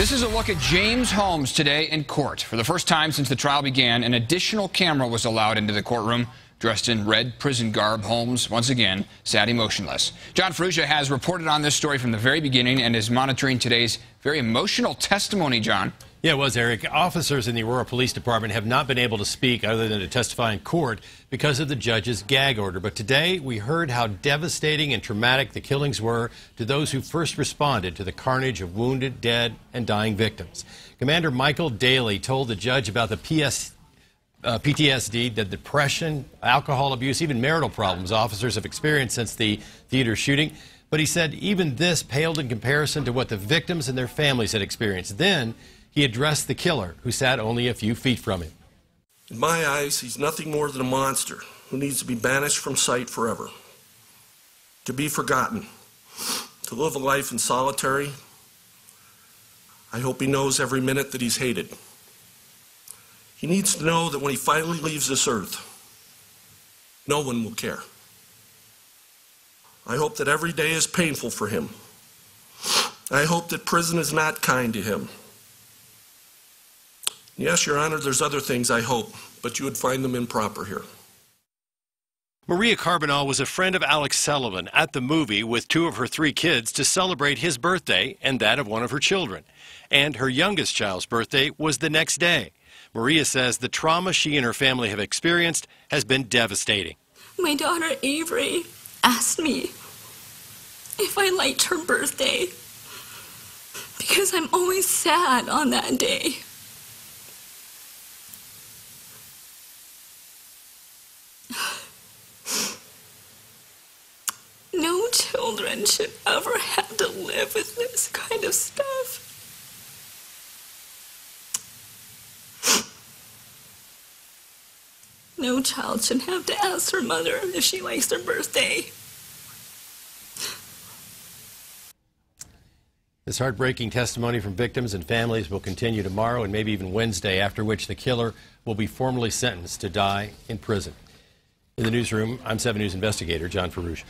This is a look at James Holmes today in court. For the first time since the trial began, an additional camera was allowed into the courtroom. Dressed in red prison garb, Holmes, once again, sat emotionless. John Ferrugia has reported on this story from the very beginning and is monitoring today's very emotional testimony, John. Yeah, it was, Eric. Officers in the Aurora Police Department have not been able to speak other than to testify in court because of the judge's gag order. But today we heard how devastating and traumatic the killings were to those who first responded to the carnage of wounded, dead, and dying victims. Commander Michael Daly told the judge about the PTSD, the depression, alcohol abuse, even marital problems officers have experienced since the theater shooting. But he said even this paled in comparison to what the victims and their families had experienced. Then he addressed the killer, who sat only a few feet from him. In my eyes, he's nothing more than a monster who needs to be banished from sight forever, to be forgotten, to live a life in solitary. I hope he knows every minute that he's hated. He needs to know that when he finally leaves this earth, no one will care. I hope that every day is painful for him. I hope that prison is not kind to him. Yes, Your Honor, there's other things I hope, but you would find them improper here. Maria Carbonell was a friend of Alex Sullivan at the movie with two of her three kids to celebrate his birthday and that of one of her children. And her youngest child's birthday was the next day. Maria says the trauma she and her family have experienced has been devastating. My daughter Avery asked me if I liked her birthday because I'm always sad on that day. No children should ever have to live with this kind of stuff. No child should have to ask her mother if she likes their birthday. This heartbreaking testimony from victims and families will continue tomorrow and maybe even Wednesday, after which the killer will be formally sentenced to die in prison. In the newsroom, I'm 7 News investigator John Ferrugia.